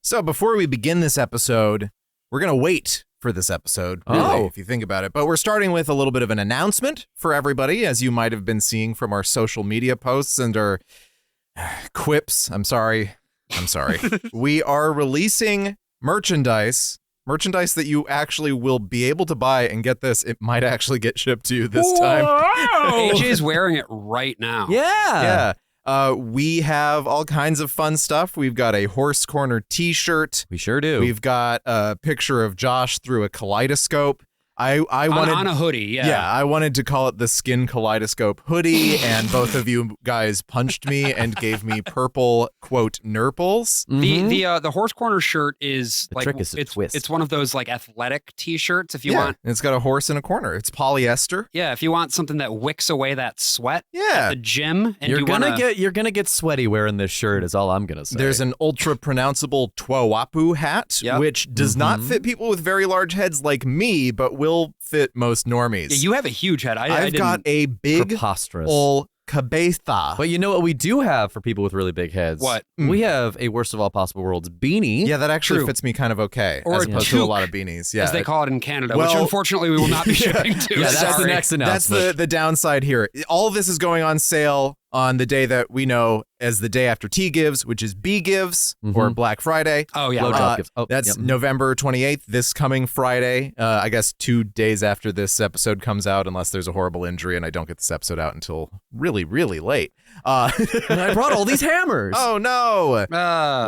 So before we begin this episode, we're going to wait for this episode, really, if you think about it. But we're starting with a little bit of an announcement for everybody, as you might have been seeing from our social media posts and our quips. I'm sorry. We are releasing merchandise that you actually will be able to buy, and get this, it might actually get shipped to you this time. AJ's wearing it right now. Yeah. We have all kinds of fun stuff. We've got a Horse Corner t-shirt. We sure do. We've got a picture of Josh through a kaleidoscope. I wanted on a hoodie, yeah. I wanted to call it the Skin Kaleidoscope hoodie, and both of you guys punched me and gave me purple, quote, nurples. The Horse Corner shirt is The like trick is a twist. It's one of those like athletic t-shirts if you want. It's got a horse in a corner. It's polyester. Yeah, if you want something that wicks away that sweat Yeah. at the gym, and You're you gonna get sweaty wearing this shirt, is all I'm gonna say. There's an ultra pronounceable Twawapu hat, Yep. which does not fit people with very large heads like me, but will fit most normies. Yeah, you have a huge head. I've got a big preposterous. ol' cabeza. But you know what we do have for people with really big heads? What? We have a Worst of All Possible Worlds beanie. Yeah, that actually True. fits me kind of okay, Or as a opposed to a toque, lot of beanies. Yeah, as they call it in Canada, Well, which unfortunately we will not be shipping to. Yeah, that's the Sorry. next That's announcement. the downside here. All of this is going on sale on the day that we know as the day after T Gives, which is B Gives, or Black Friday. Oh yeah, Blowjob right. gifts. Oh, That's yep. November 28th, this coming Friday. I guess 2 days after this episode comes out, unless there's a horrible injury and I don't get this episode out until really, really late. And I brought all these hammers. Oh, no.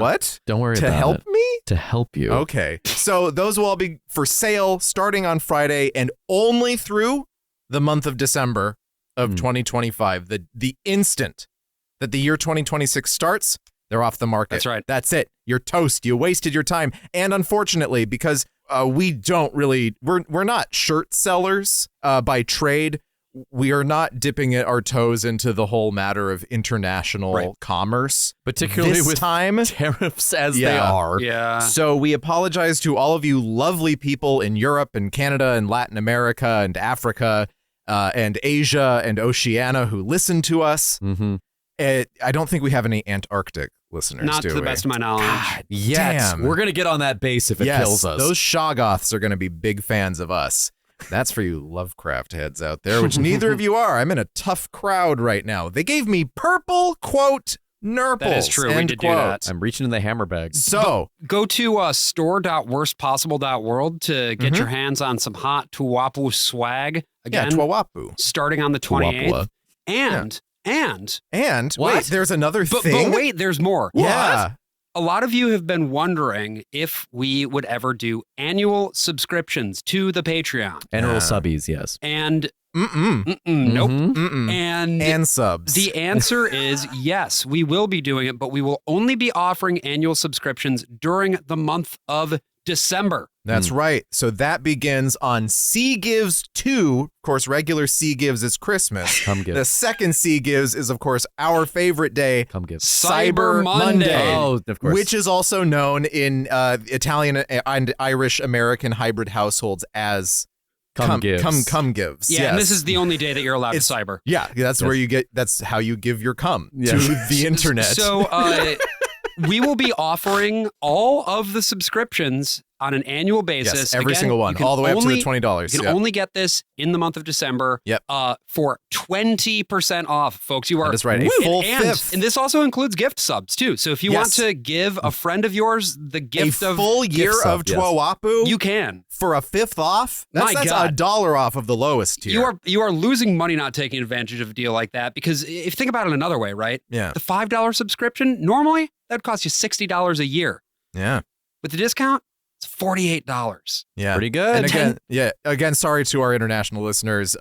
What? Don't worry To about help it. me? To help you. Okay. So those will all be for sale starting on Friday and only through the month of December of 2025. The instant that the year 2026 starts, they're off the market. That's right. That's it. You're toast. You wasted your time. And unfortunately, because we don't really, we're not shirt sellers by trade. We are not dipping our toes into the whole matter of international commerce, Particularly this with time. tariffs as they Yeah. are. Yeah. So we apologize to all of you lovely people in Europe and Canada and Latin America and Africa and Asia and Oceania who listen to us. Mm-hmm. I don't think we have any Antarctic listeners, Not do to the we? best of my knowledge. Yes. Damn. We're going to get on that base if it Yes, kills us. those Shoggoths are going to be big fans of us. That's for you Lovecraft heads out there, which neither of you are. I'm in a tough crowd right now. They gave me purple, quote, nurples. That is true. We end did do quote. that. I'm reaching in the hammer bag. So, Go to store.worstpossible.world to get your hands on some hot Tuapu swag. Again, Twawapu. starting on the 28th. Tuapua. And And, What? wait, there's another but thing? wait, there's more. Yeah. A lot of you have been wondering if we would ever do annual subscriptions to the Patreon. Annual subbies, yes. And Mm-mm. nope. Mm-mm. And subs. the answer is yes, we will be doing it, but we will only be offering annual subscriptions during the month of December. That's right. So that begins on C Gives 2. Of course, regular C Gives is Christmas. Come give. The second C Gives is, of course, our favorite day, Come give. Cyber Monday. Oh, of course. which is also known in Italian and Irish American hybrid households as Come gives. Come gives. Yeah, yes. and this is the only day that you're allowed to It's- cyber. Yeah, that's where you get. That's how you give your cum Yeah. to the internet. So we will be offering all of the subscriptions on an annual basis. yes, every Again, single one, you can all the way up to only- the $20. You can only get this in the month of December. Yep. For 20% off, folks. You are That is right, a Woo! full and, fifth. and this also includes gift subs too. So if you want Yes. to give a friend of yours the a gift of full year gift of sub, yes. Twawapu you can. for a fifth off. My That's God. $1 off of the lowest tier. You are losing money not taking advantage of a deal like that because if you think about it another way, right? Yeah. The $5 subscription normally that would cost you $60 a year. Yeah. With the discount, it's $48. Yeah. Pretty good. And again, sorry to our international listeners.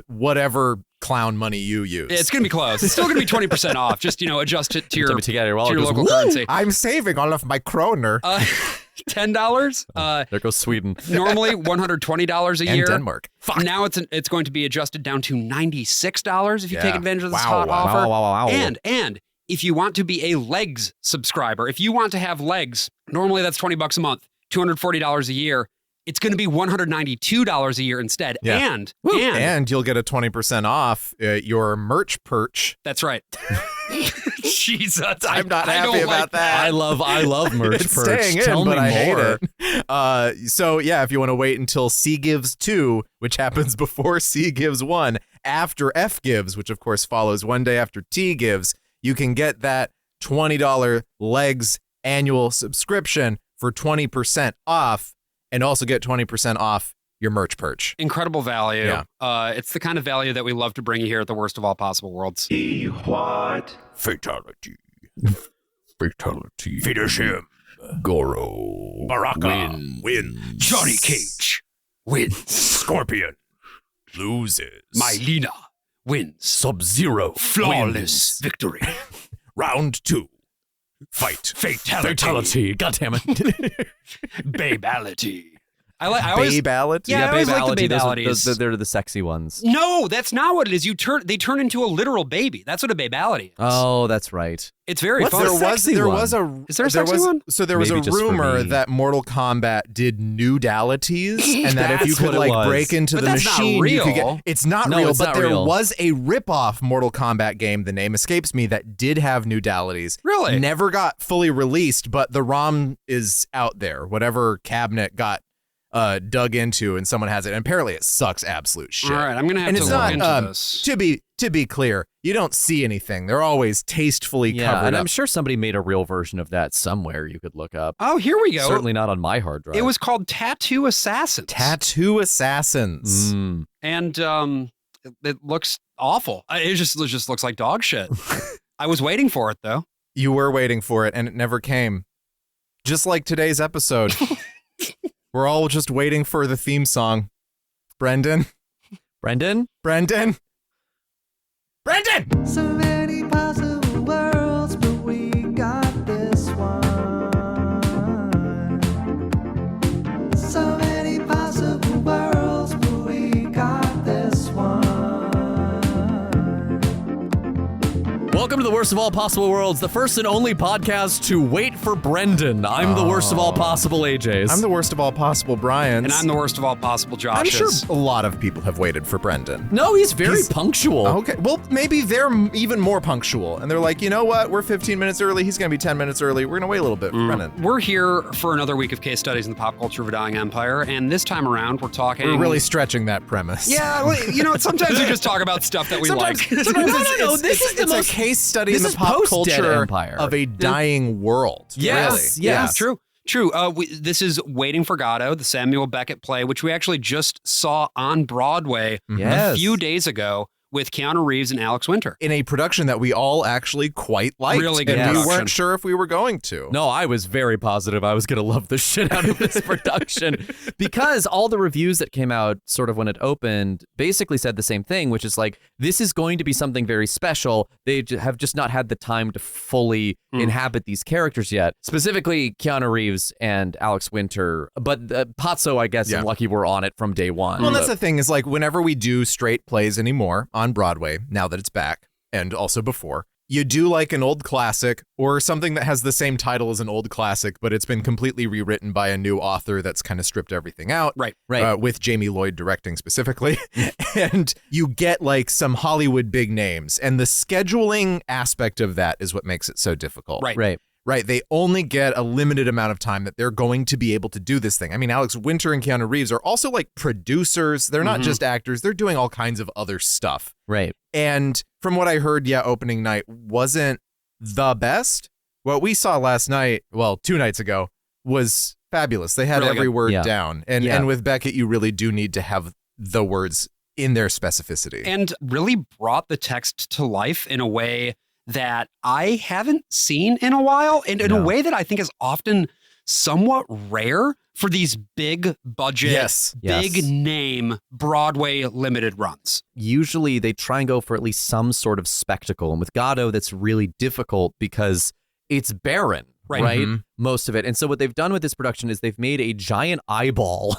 Whatever clown money you use. It's going to be close. It's still going to be 20% off. Just, adjust it to your, Time to take out your wallet, to your goes, local "Woo!" currency. I'm saving all of my kroner. $10. There goes Sweden. Normally $120 a and year. Denmark. Now it's going to be adjusted down to $96 if you take Yeah. advantage of this Wow, hot wow, offer. wow. And if you want to be a legs subscriber, if you want to have legs, normally that's $20 a month, $240 a year. it's going to be $192 a year instead. Yeah. And you'll get a 20% off your merch perch. That's right. Jesus, I'm not happy about that. I love merch It's perch. staying in, Tell but me I hate more. it. So yeah, if you want to wait until C gives 2, which happens before C gives 1, after F gives, which of course follows one day after T gives, you can get that $20 Legs annual subscription for 20% off, and also get 20% off your merch perch. Incredible value. Yeah. It's the kind of value that we love to bring you here at the Worst of All Possible Worlds. What? Fatality. Finish him. Goro. Baraka wins. Johnny Cage wins. Scorpion loses. Mylena wins. Sub-Zero. Flawless victory. Round 2. Fight. Fatality. God damn it. Babality. I always Babality? Yeah, I always like the Babality. babalities. They're the sexy ones. No, that's not what it is. They turn into a literal baby. That's what a babality is. Oh, that's right. It's very What's fun. the sexy there one? was a Is there a sexy one? So there was Maybe a just for rumor me. that Mortal Kombat did nudalities, and that if you That's could what it like was. break into But the that's not machine, you could real. get. It's not No, real, it's but not there real. was a rip-off Mortal Kombat game. The name escapes me, that did have nudalities. Really? Never got fully released, but the ROM is out there. Whatever cabinet got dug into, and someone has it. And apparently, it sucks absolute shit. All right, I'm gonna have And to it's look not into this. to be clear. You don't see anything. They're always tastefully Yeah, covered and up. I'm sure somebody made a real version of that somewhere you could look up. Oh, here we go. Certainly not on my hard drive. It was called Tattoo Assassins. Tattoo Assassins. And it looks awful. It just looks like dog shit. I was waiting for it though. You were waiting for it, and it never came. Just like today's episode. We're all just waiting for the theme song. Brendan? Brendan? Brendan? Brendan! So many possible worlds, but we got this one. So many possible worlds, but we got this one. Welcome to the Worst of All Possible Worlds, the first and only podcast to wait for Brendan. I'm the worst of all possible AJs. I'm the worst of all possible Brians. And I'm the worst of all possible I'm Joshes. sure a lot of people have waited for Brendan. No, he's very He's- punctual. Okay, well, maybe they're even more punctual. And they're like, you know what? We're 15 minutes early. He's going to be 10 minutes early. We're going to wait a little bit for Brendan. We're here for another week of case studies in the pop culture of a dying empire, and this time around we're talking. We're really stretching that premise. Yeah, well, sometimes we just talk about stuff that we Sometimes, like. sometimes No, it's, this it's- is the it's most- a case study in this the is pop post-Dead culture Empire. of a dying world. Yes, really. yes. True. This is Waiting for Godot, the Samuel Beckett play, which we actually just saw on Broadway Yes. a few days ago with Keanu Reeves and Alex Winter. In a production that we all actually quite liked. Really good And we production. weren't sure if we were going to. No, I was very positive I was going to love the shit out of this production because all the reviews that came out sort of when it opened basically said the same thing, which is like, this is going to be something very special. They have just not had the time to fully inhabit these characters yet, specifically Keanu Reeves and Alex Winter. But Pazzo, I guess, Yeah. and Lucky were on it from day one. Well, that's the thing is like whenever we do straight plays anymore on Broadway, now that it's back, and also before, you do like an old classic or something that has the same title as an old classic, but it's been completely rewritten by a new author that's kind of stripped everything out. Right. With Jamie Lloyd directing specifically. And you get like some Hollywood big names. And the scheduling aspect of that is what makes it so difficult. Right. Right. They only get a limited amount of time that they're going to be able to do this thing. I mean, Alex Winter and Keanu Reeves are also like producers. They're not just actors. They're doing all kinds of other stuff. Right. And from what I heard, opening night wasn't the best. What we saw last night, well, 2 nights ago, was fabulous. They had Really every good. word Yeah. down. And Yeah. and with Beckett, you really do need to have the words in their specificity. And really brought the text to life in a way that I haven't seen in a while, and in a way that I think is often somewhat rare for these big budget, Yes. big Yes. name Broadway limited runs. Usually they try and go for at least some sort of spectacle. And with Godot, that's really difficult because it's barren, Right. right? Mhm. Most of it. And so what they've done with this production is they've made a giant eyeball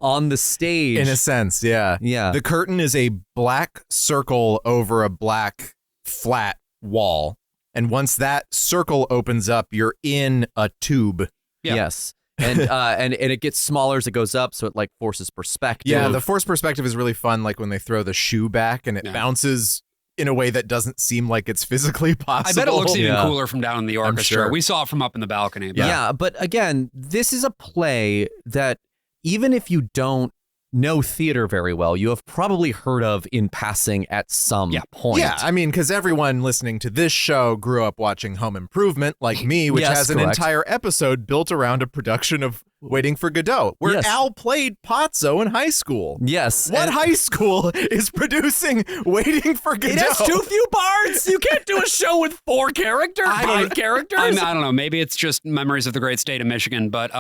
on the stage. In a sense, yeah. Yeah. The curtain is a black circle over a black flat wall. And once that circle opens up, you're in a tube. Yeah. Yes. and it gets smaller as it goes up, so it like forces perspective. Yeah, the forced perspective is really fun, like when they throw the shoe back and it bounces in a way that doesn't seem like it's physically possible. I bet it looks even cooler from down in the orchestra. sure. We saw it from up in the balcony. But Yeah, but again, this is a play that even if you don't know theater very well, you have probably heard of in passing at some point. Yeah, I mean, because everyone listening to this show grew up watching Home Improvement, like me, which Yes, has an correct. entire episode built around a production of Waiting for Godot, where Yes. Al played Pozzo in high school. Yes. What and high school is producing Waiting for Godot? it has too few parts. You can't do a show with 4 characters, 5 characters. I don't know. Maybe it's just memories of the great state of Michigan, but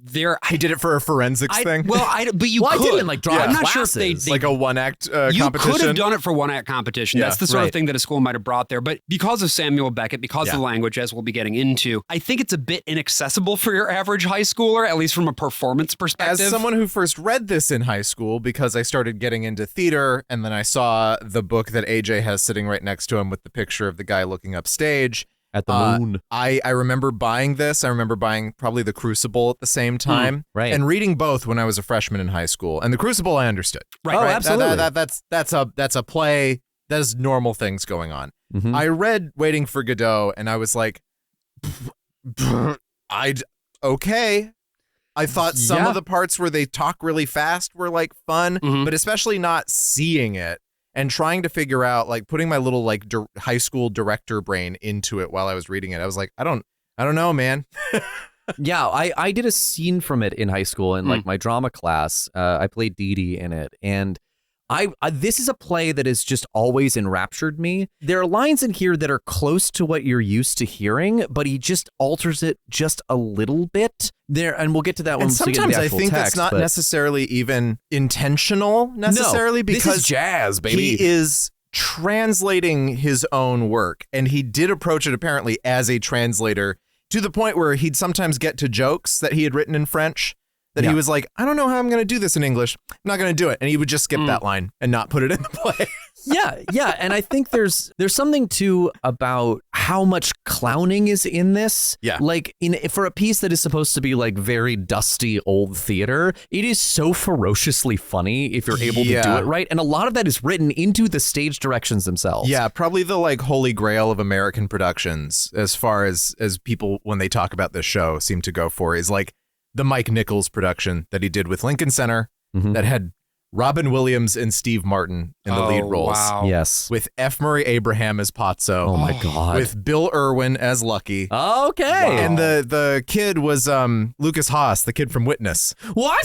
there. He did it for a forensics thing. But you Well, I could. did it in, like, drama I'm not sure if they classes. like a one-act you competition. could have done it for one-act competition. Yeah, That's the sort of right. thing that a school might have brought there. But because of Samuel Beckett, because of the language, as we'll be getting into, I think it's a bit inaccessible for your average high schooler, at least from a performance perspective. As someone who first read this in high school, because I started getting into theater, and then I saw the book that AJ has sitting right next to him with the picture of the guy looking upstage. At the moon. I remember buying this. I remember buying probably The Crucible at the same time. right. And reading both when I was a freshman in high school. And The Crucible I understood. Right. Oh, right. absolutely. That's a play. There's normal things going on. Mhm. I read Waiting for Godot and I was like, okay. I thought some Yeah. of the parts where they talk really fast were like fun, Mhm. but especially not seeing it and trying to figure out, like putting my little like high school director brain into it while I was reading it. I was like, I don't know, man. Yeah, I did a scene from it in high school in like my drama class. I played Ditty in it, and I this is a play that has just always enraptured me. There are lines in here that are close to what you're used to hearing, but he just alters it just a little bit. There, and we'll get to that when And we get to sometimes the I actual think text, that's not but- necessarily even intentional necessarily, No, this because is jazz, baby. he is translating his own work, and he did approach it apparently as a translator to the point where he'd sometimes get to jokes that he had written in French that he was like, I don't know how I'm going to do this in English. I'm not going to do it. And he would just skip that line and not put it in the play. Yeah, and I think there's something too about how much clowning is in this. Yeah. Like for a piece that is supposed to be like very dusty old theater, it is so ferociously funny if you're able to do Yeah. it right, and a lot of that is written into the stage directions themselves. Yeah, probably the like holy grail of American productions as far as people when they talk about this show seem to go for is like the Mike Nichols production that he did with Lincoln Center that had Robin Williams and Steve Martin in the lead roles. Wow. Yes. With F. Murray Abraham as Pozzo. Oh my God. With Bill Irwin as Lucky. Okay. And the kid was Lucas Haas, the kid from Witness. What?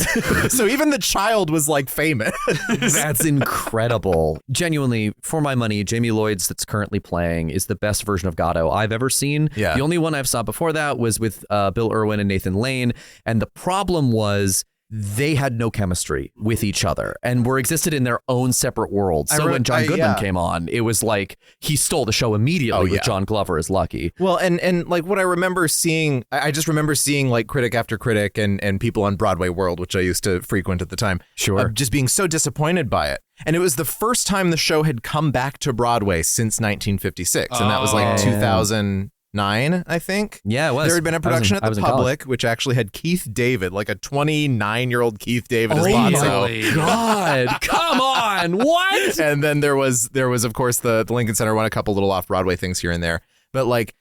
So even the child was like famous. That's incredible. Genuinely, for my money, Jamie Lloyd's that's currently playing is the best version of Godot I've ever seen. Yeah. The only one I've saw before that was with Bill Irwin and Nathan Lane. And the problem was they had no chemistry with each other and were existed in their own separate worlds. So when John Goodman came on, it was like he stole the show immediately with John Glover as Lucky. Well, and like what I remember seeing, I just remember seeing like critic after critic and people on Broadway World, which I used to frequent at the time, just being so disappointed by it. And it was the first time the show had come back to Broadway since 1956. And that was like 2009, I think. Yeah, it was. There had been a production I at was the in college. Public, which actually had Keith David, like a 29-year-old Keith David as Oh Pozzo. my God. Come on. What? And then there was of course the Lincoln Center won a couple little off Broadway things here and there, but like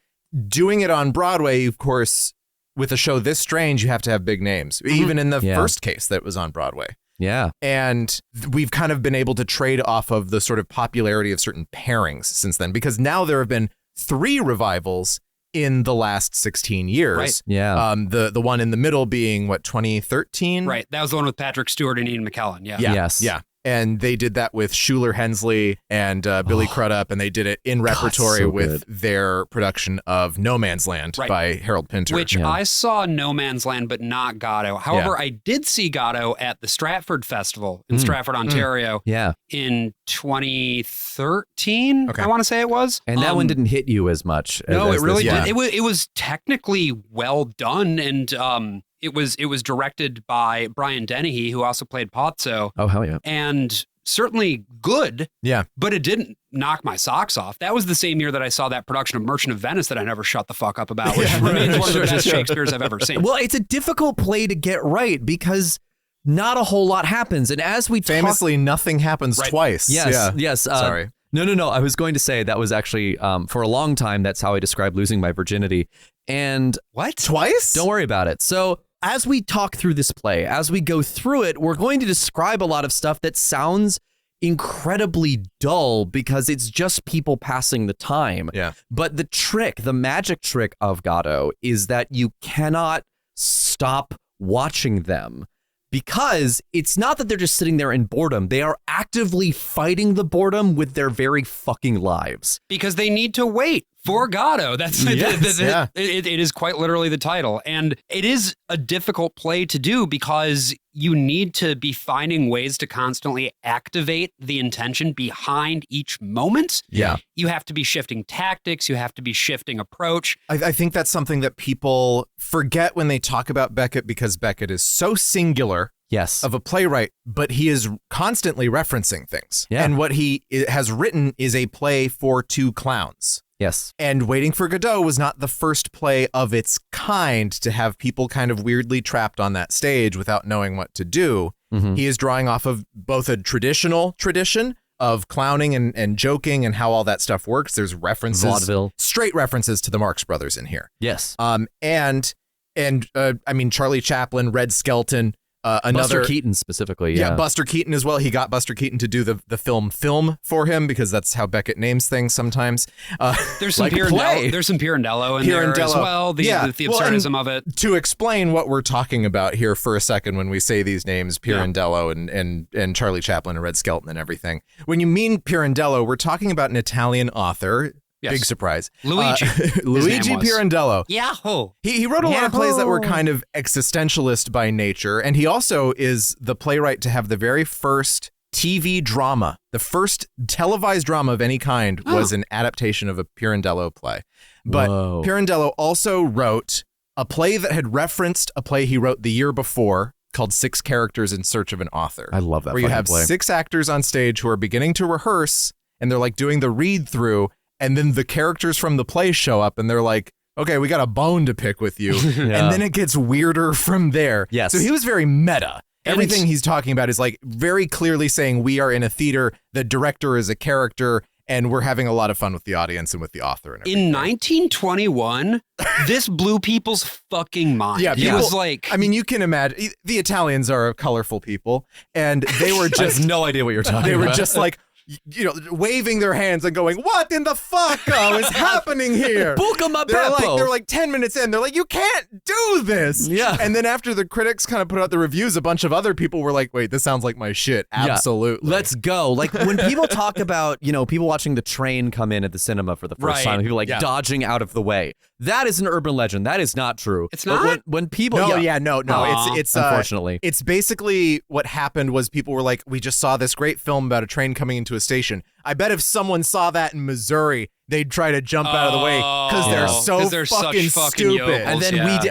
doing it on Broadway, of course, with a show this strange, you have to have big names, even in the first case that was on Broadway. Yeah. And we've kind of been able to trade off of the sort of popularity of certain pairings since then, because now there have been 3 revivals in the last 16 years. Right. Yeah. The one in the middle being what, 2013? Right. That was the one with Patrick Stewart and Ian McKellen. Yeah. Yes. Yeah. And they did that with Shuler Hensley and Billy Crudup, and they did it in repertory so with good. their production of No Man's Land by Harold Pinter. Which I saw No Man's Land, but not Godot. However, I did see Godot at the Stratford Festival in Stratford, Ontario Yeah. in 2013, Okay. I want to say it was. And that one didn't hit you as much. No, as it really this did. one. It was technically well done, and it was directed by Brian Dennehy, who also played Pozzo. Oh, hell yeah. And certainly good. Yeah. But it didn't knock my socks off. That was the same year that I saw that production of Merchant of Venice that I never shut the fuck up about, which remains one of the best Shakespeare's I've ever seen. Well, it's a difficult play to get right because not a whole lot happens. And as we famously, nothing happens twice. Yes, yes. Sorry. No. I was going to say that was actually, for a long time, that's how I described losing my virginity. And what? Twice? Don't worry about it. So as we talk through this play, as we go through it, we're going to describe a lot of stuff that sounds incredibly dull because it's just people passing the time. Yeah. But the magic trick of Godot is that you cannot stop watching them. Because it's not that they're just sitting there in boredom. They are actively fighting the boredom with their very fucking lives. Because they need to wait for Godot. That's it is quite literally the title. And it is a difficult play to do because you need to be finding ways to constantly activate the intention behind each moment. Yeah. You have to be shifting tactics. You have to be shifting approach. I think that's something that people forget when they talk about Beckett because Beckett is so singular. Yes. Of a playwright, but he is constantly referencing things. Yeah. And what he has written is a play for two clowns. Yes. And Waiting for Godot was not the first play of its kind to have people kind of weirdly trapped on that stage without knowing what to do. Mm-hmm. He is drawing off of both a traditional tradition of clowning and joking and how all that stuff works. There's references, vaudeville, straight references to the Marx Brothers in here. Yes. And I mean, Charlie Chaplin, Red Skelton, Buster Keaton specifically. Yeah, Buster Keaton as well. He got Buster Keaton to do the film for him because that's how Beckett names things sometimes. There's some Pirandello. There's some Pirandello in there as well. The absurdism of it. To explain what we're talking about here for a second, when we say these names, Pirandello and Charlie Chaplin and Red Skelton and everything. When you mean Pirandello, we're talking about an Italian author. Yes. Big surprise. Luigi Pirandello. Yahoo! He wrote a lot of plays that were kind of existentialist by nature, and he also is the playwright to have the very first TV drama. The first televised drama of any kind was an adaptation of a Pirandello play. But Pirandello also wrote a play that had referenced a play he wrote the year before called 6 Characters in Search of an Author. I love that. Where you have play. 6 actors on stage who are beginning to rehearse, and they're like doing the read through. And then the characters from the play show up and they're like, okay, we got a bone to pick with you. And then it gets weirder from there. Yes. So he was very meta. Everything he's talking about is like very clearly saying we are in a theater, the director is a character, and we're having a lot of fun with the audience and with the author. And everything. In 1921, this blew people's fucking mind. Yeah, it was like... I mean, you can imagine, the Italians are colorful people, and they were just... I have no idea what you're talking about. They were just like... waving their hands and going, what in the fuck is happening here? They're like 10 minutes in. They're like, you can't do this. Yeah. And then after the critics kind of put out the reviews, a bunch of other people were like, wait, this sounds like my shit. Absolutely. Yeah. Let's go. Like when people talk about, people watching the train come in at the cinema for the first time, people like dodging out of the way. That is an urban legend. That is not true. It's not? When people... No. It's unfortunately. It's basically what happened was people were like, we just saw this great film about a train coming into a station. I bet if someone saw that in Missouri, they'd try to jump out of the way because they're fucking stupid. Yokels,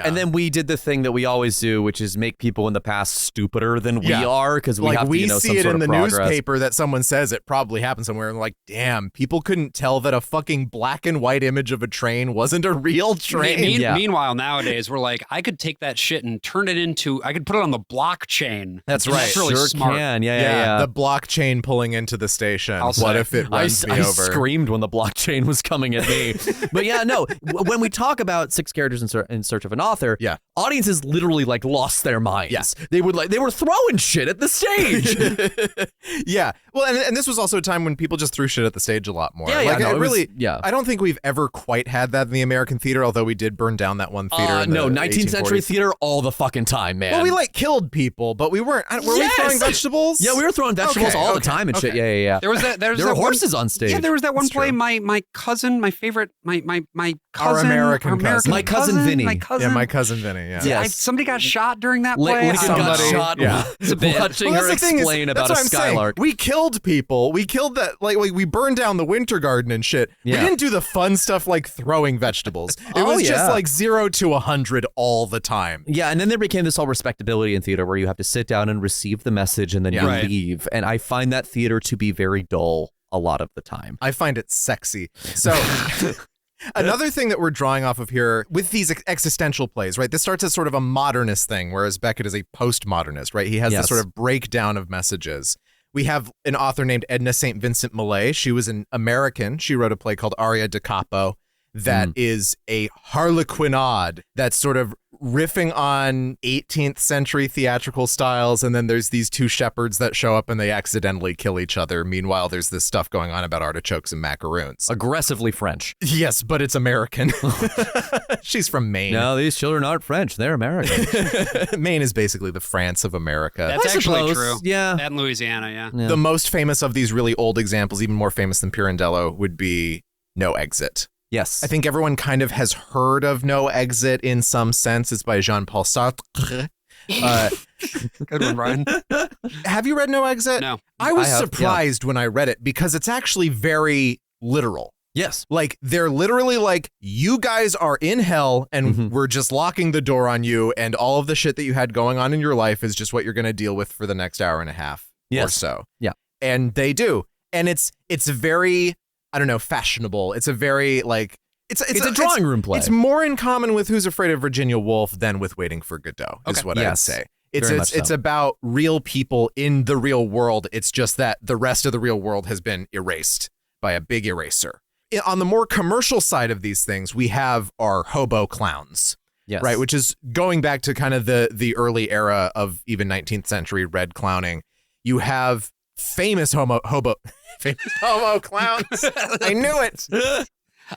and then we did the thing that we always do, which is make people in the past stupider than we are because we have to, we some see it sort in of the progress. newspaper that someone says it probably happened somewhere, and like, damn, people couldn't tell that a fucking black and white image of a train wasn't a real train. Meanwhile, nowadays we're like, I could take that shit and turn it into. I could put it on the blockchain. That's right. That's really sure smart. Can. Yeah. The blockchain pulling into the station. What if it runs me I over? screamed when the blockchain was coming at me. But yeah, no. When we talk about 6 characters in search of an author, audiences literally like lost their minds. Yeah. They were throwing shit at the stage. Yeah. Well, and this was also a time when people just threw shit at the stage a lot more. I don't think we've ever quite had that in the American theater, although we did burn down that one theater. In the 19th century 1840s. theater all the fucking time, man. Well, we like killed people, but we weren't. Were we throwing vegetables? Yeah, we were throwing vegetables all the time and shit. Yeah. There was there are that horses on stage. Yeah, there was that one That's play. true. My cousin, my favorite, my cousin, American cousin. My cousin Vinny. my cousin. Yeah, my cousin Vinny. Yeah. Yes. Somebody got shot during that play. Lincoln got Somebody- shot yeah. watching Well, her that's the thing is, explain about a that's what I'm saying. skylark. We killed people. We killed that. Like we burned down the winter garden and shit. Yeah. We didn't do the fun stuff like throwing vegetables. It Oh, was just yeah. like 0 to 100 all the time. Yeah, and then there became this whole respectability in theater where you have to sit down and receive the message and then Yeah. you Right. leave. And I find that theater to be very dull a lot of the time. I find it sexy. So another thing that we're drawing off of here with these existential plays, right? This starts as sort of a modernist thing, whereas Beckett is a postmodernist, right? He has Yes. this sort of breakdown of messages. We have an author named Edna St. Vincent Millay. She was an American. She wrote a play called Aria da Capo that is a harlequinade that's sort of riffing on 18th century theatrical styles. And then there's these two shepherds that show up and they accidentally kill each other. Meanwhile, there's this stuff going on about artichokes and macaroons. Aggressively French. Yes, but it's American. She's from Maine. No, these children aren't French. They're American. Maine is basically the France of America. That's I actually suppose. true. Yeah. That in Louisiana, yeah. Yeah. The most famous of these really old examples, even more famous than Pirandello, would be No Exit. Yes. I think everyone kind of has heard of No Exit in some sense. It's by Jean-Paul Sartre. Good one, Brian. Have you read No Exit? No. I was I have, surprised when I read it because it's actually very literal. Yes. Like, they're literally like, you guys are in hell and we're just locking the door on you, and all of the shit that you had going on in your life is just what you're going to deal with for the next hour and a half or Yes. so. Yeah. And they do. And it's very, I don't know, fashionable. It's a very, like, it's a drawing room play. It's more in common with Who's Afraid of Virginia Woolf than with Waiting for Godot, is what I'd Yes. say. Very much so. It's about real people in the real world. It's just that the rest of the real world has been erased by a big eraser. On the more commercial side of these things, we have our hobo clowns, Yes. right? Which is going back to kind of the early era of even 19th century red clowning. You have famous hobo clowns. I knew it.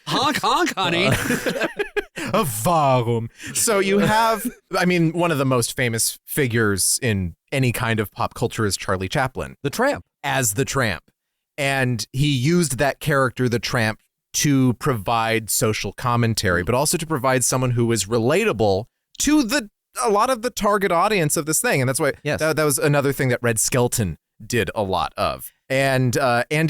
Honk, honk, honey. A varum. So you have, I mean, one of the most famous figures in any kind of pop culture is Charlie Chaplin The Tramp. as the Tramp. And he used that character, the Tramp, to provide social commentary, but also to provide someone who was relatable to a lot of the target audience of this thing. And that's why that was another thing that Red Skelton did a lot of. And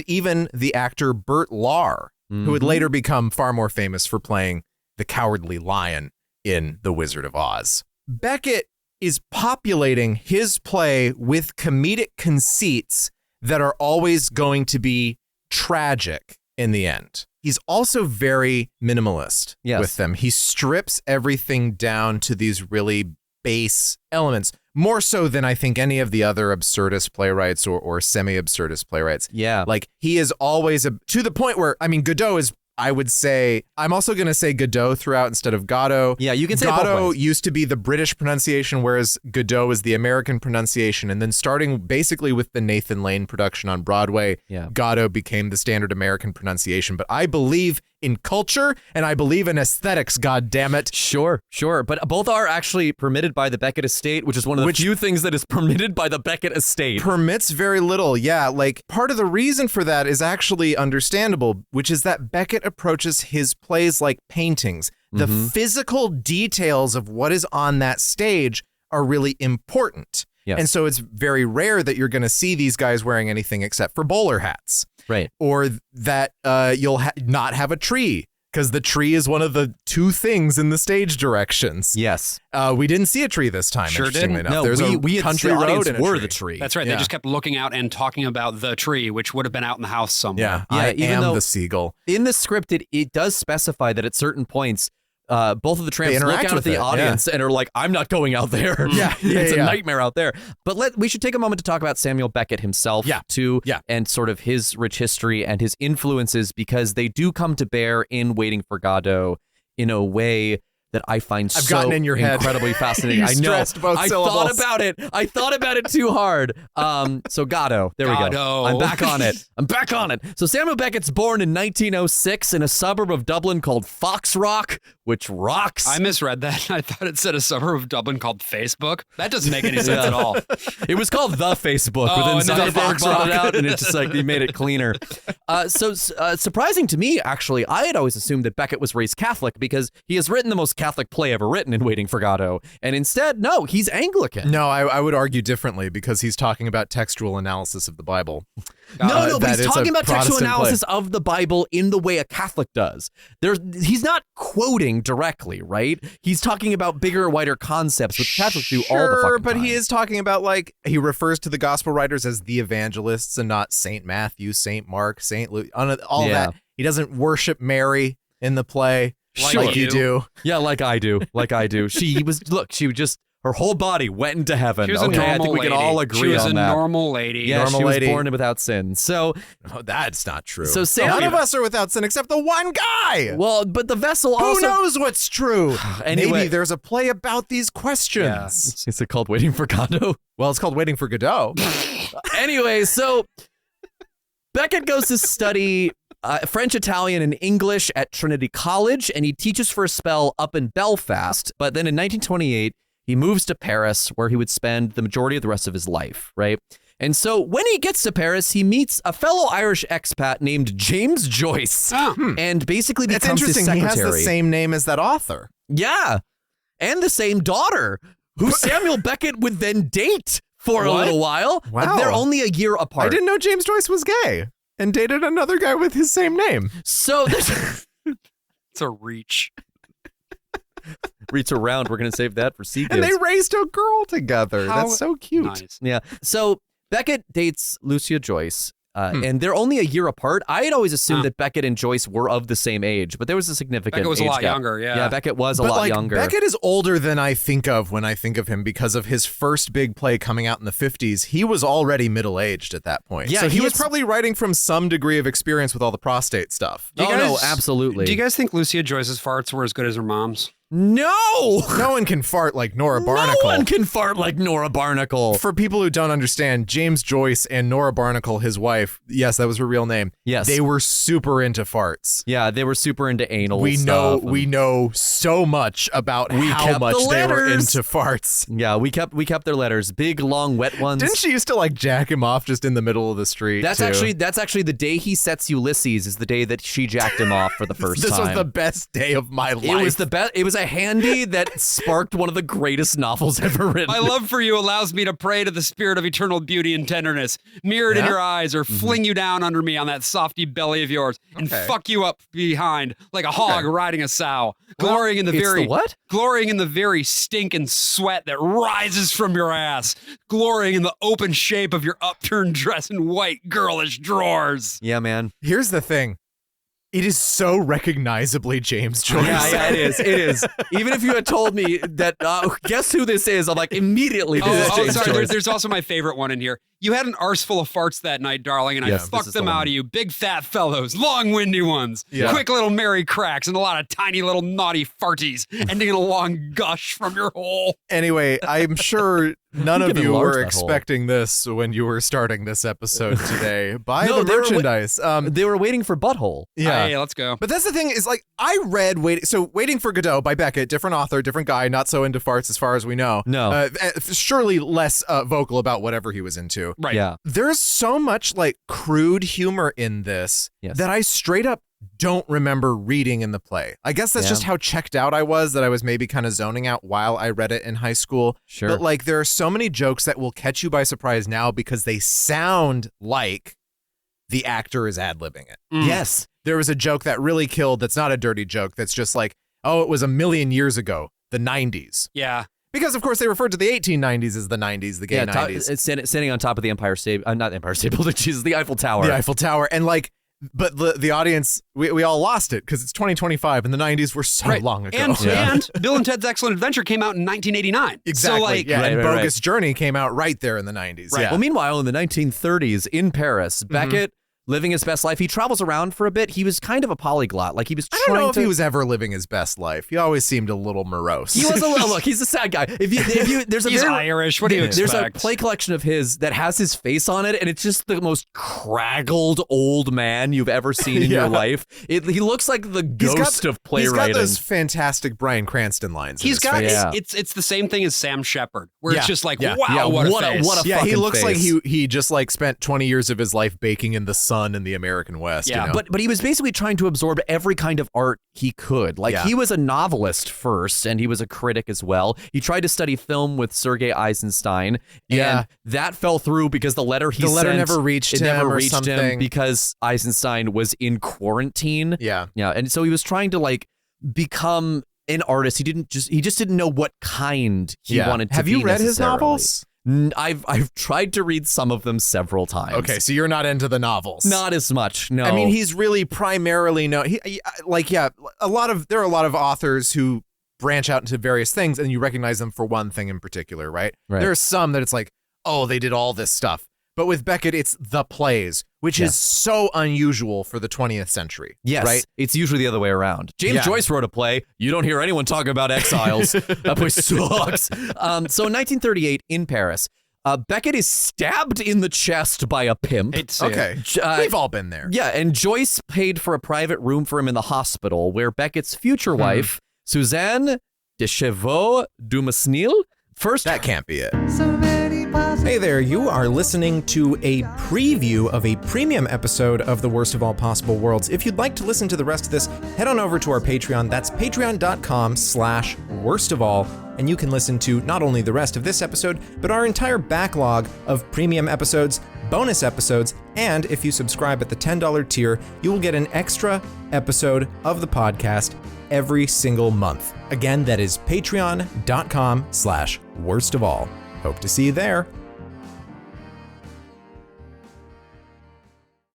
even the actor Burt Lahr, who would later become far more famous for playing the Cowardly Lion in The Wizard of Oz. Beckett is populating his play with comedic conceits that are always going to be tragic in the end. He's also very minimalist with them. He strips everything down to these really base elements, more so than I think any of the other absurdist playwrights or semi-absurdist playwrights. Yeah. Like, he is always to the point where, I mean, Godot is, I would say, I'm also going to say Godot throughout instead of Godot. Yeah, you can say it both Godot ways. used to be the British pronunciation, whereas Godot is the American pronunciation. And then starting basically with the Nathan Lane production on Broadway, Godot became the standard American pronunciation. But I believe in culture and I believe in aesthetics, goddammit. Sure. But both are actually permitted by the Beckett estate, which is one of the few things that is permitted by the Beckett estate. Permits very little, yeah. Like, part of the reason for that is actually understandable, which is that Beckett approaches his plays like paintings. The physical details of what is on that stage are really important. Yes. And so it's very rare that you're going to see these guys wearing anything except for bowler hats. Right. Or that you'll not have a tree, because the tree is one of the two things in the stage directions. Yes. We didn't see a tree this time, Sure interestingly didn't. enough. No, There's we a country road and a were tree. the tree. That's right. Yeah. They just kept looking out and talking about the tree, which would have been out in the house somewhere. Yeah, I even am though- the seagull. In the script, it does specify that at certain points, both of the tramps look interact out at with the it, audience and are like, I'm not going out there. Yeah, It's a yeah. nightmare out there. But we should take a moment to talk about Samuel Beckett himself, too, and sort of his rich history and his influences, because they do come to bear in Waiting for Godot in a way that I find I've so gotten in your head. incredibly fascinating. You I know. stressed both I syllables. thought about it. I thought about it too hard. So Godot. There we go. Godot. I'm back on it. I'm back on it. So Samuel Beckett's born in 1906 in a suburb of Dublin called Fox Rock, which rocks. I misread that. I thought it said a suburb of Dublin called Facebook. That doesn't make any sense at all. It was called The Facebook. Oh, but then and then Zuckerberg Fox bought it Rock. out, and it just like he made it cleaner. Surprising to me, actually, I had always assumed that Beckett was raised Catholic because he has written the most Catholic play ever written in Waiting for Godot, and instead, no, he's Anglican. No, I would argue differently because he's talking about textual analysis of the Bible. No, but that he's it's talking a about textual Protestant analysis of the Bible in the way a Catholic does. He's not quoting directly, right? He's talking about bigger, wider concepts, which Catholics do all the fucking but time. he is talking about, like, he refers to the gospel writers as the evangelists and not Saint Matthew, Saint Mark, Saint Luke, all that. He doesn't worship Mary in the play like you do. Yeah, like I do. She was her whole body went into heaven. She was a Okay, I normal think we can lady. all agree She was on a that. normal lady. Yeah, Normal she was lady. born without sin. So, Oh, that's not true. So Samuel- none of us are without sin except the one guy. well, but the vessel Who also. knows what's true? Anyway. Maybe there's a play about these questions. Is it called Waiting for Godot? Well, it's called Waiting for Godot. Anyway, so Beckett goes to study French, Italian, and English at Trinity College, and he teaches for a spell up in Belfast. But then in 1928, he moves to Paris, where he would spend the majority of the rest of his life, right? And so when he gets to Paris, he meets a fellow Irish expat named James Joyce, and basically It's becomes his interesting. He secretary. has the same name as that author. Yeah, and the same daughter, who Samuel Beckett would then date for a What? little while. Wow. They're only a year apart. I didn't know James Joyce was gay and dated another guy with his same name. So there's It's a reach. reach around. We're gonna save that for Sea And Kids. they raised a girl together. How That's so cute. Nice. Yeah. So Beckett dates Lucia Joyce. And they're only a year apart. I had always assumed that Beckett and Joyce were of the same age, but there was a significant Beckett was a age lot gap. younger, yeah. Yeah, Beckett was a But lot like, younger. Beckett is older than I think of when I think of him because of his first big play coming out in the 50s. He was already middle-aged at that point. Yeah, so he he was had- probably writing from some degree of experience with all the prostate stuff. Do you Oh, no, guys- absolutely. Do you guys think Lucia Joyce's farts were as good as her mom's? No! No one can fart like Nora Barnacle. No one can fart like Nora Barnacle. For people who don't understand, James Joyce and Nora Barnacle, his wife, yes, that was her real name. Yes. They were super into farts. Yeah, they were super into anal We stuff. know so much about how kept much the they were letters. into farts. Yeah, we kept their letters. Big, long, wet ones. Didn't she used to like jack him off just in the middle of the street? That's too? actually the day he sets Ulysses is the day that she jacked him off for the first This time. was the best day of my life. It was the best. It was a handy that sparked one of the greatest novels ever written. My love for you allows me to pray to the spirit of eternal beauty and tenderness, mirrored in Yeah? your eyes, or fling you down under me on that softy belly of yours, and Okay. fuck you up behind like a hog riding a sow, glorying in the It's very the what? glorying in the very stink and sweat that rises from your ass, glorying in the open shape of your upturned dress and white girlish drawers. Yeah, man. Here's the thing. It is so recognizably James Joyce. Yeah, it is. It is. Even if you had told me that, guess who this is? I'm like, immediately, this is James sorry. Joyce. There's also my favorite one in here. You had an arse full of farts that night, darling, and Yes, I this fucked is them the out one. of you. Big fat fellows, long windy ones, Yeah. quick little merry cracks, and a lot of tiny little naughty farties, ending in a long gush from your hole. Anyway, I'm sure none You of can you enlarge were that hole. expecting this when you were starting this episode today. Buy No, the they were merchandise. They were waiting for Butthole. Yeah. Hey, let's go. But that's the thing is, like, I read Waiting for Godot by Beckett, different author, different guy, not so into farts as far as we know. No. Surely less vocal about whatever he was into. Right. Yeah. There's so much like crude humor in this Yes. that I straight up don't remember reading in the play. I guess that's Yeah. just how checked out I was, that I was maybe kind of zoning out while I read it in high school. Sure. But like there are so many jokes that will catch you by surprise now because they sound like the actor is ad-libbing it. Yes. There was a joke that really killed that's not a dirty joke that's just like, oh, it was a million years ago, the 90s. Yeah. Because, of course, they referred to the 1890s as the 90s, the gay 90s. It's standing on top of the Empire State, not the Empire State Building, Jesus, the Eiffel Tower. The Eiffel Tower. And like, but the audience, we all lost it because it's 2025 and the 90s were so Right. long ago. And Bill and Ted's Excellent Adventure came out in 1989. Exactly. So like, yeah, and Right, right, Bogus Journey came out right there in the 90s. Right. Yeah. Well, meanwhile, in the 1930s in Paris, Beckett living his best life. He travels around for a bit. He was kind of a polyglot. Like he was I trying don't know if to. he was ever living his best life. He always seemed a little morose. He was a little. Look, he's a sad guy. If you, there's a He's very, Irish. What do you There's a expect? play collection of his that has his face on it, and it's just the most craggled old man you've ever seen in Yeah. your life. He looks like the ghost of playwriting. He's got those fantastic Bryan Cranston lines. in He's his got face. Yeah. it's the same thing as Sam Shepard, where it's Yeah, just like, yeah, wow, yeah, what what a a- face. what a Yeah, he fucking looks like face. he just like spent 20 years of his life baking in the sun in the American West. Yeah, you know? But he was basically trying to absorb every kind of art he could. Like Yeah. he was a novelist first, and he was a critic as well. He tried to study film with Sergei Eisenstein, Yeah. and that fell through because the letter he The letter sent, never reached it him never or reached him something. because Eisenstein was in quarantine. yeah. Yeah, and so he was trying to like become an artist. He just didn't know what kind he Yeah. wanted to Have be. you read his necessarily. novels? I've tried to read some of them several times. Okay, so you're not into the novels. Not as much. No. I mean, he's really primarily known. There are a lot of authors who branch out into various things, and you recognize them for one thing in particular, right? Right. There are some that it's like, oh, they did all this stuff. But with Beckett, it's the plays, which Yes. is so unusual for the 20th century. Yes, Right? it's usually the other way around. James Yeah. Joyce wrote a play. You don't hear anyone talk about exiles. That play sucks. So in 1938 in Paris, Beckett is stabbed in the chest by a pimp. Hate to see it. Okay. We've all been there. Yeah, and Joyce paid for a private room for him in the hospital where Beckett's future wife, Suzanne de Chevaux Dumasnil, first That can't be it. So many possible Hey there, you are listening to a preview of a premium episode of The Worst of All Possible Worlds. If you'd like to listen to the rest of this, head on over to our Patreon. That's patreon.com/worstofall. And you can listen to not only the rest of this episode, but our entire backlog of premium episodes, bonus episodes, and if you subscribe at the $10 tier, you will get an extra episode of the podcast every single month. Again, that is patreon.com/worstofall. Hope to see you there.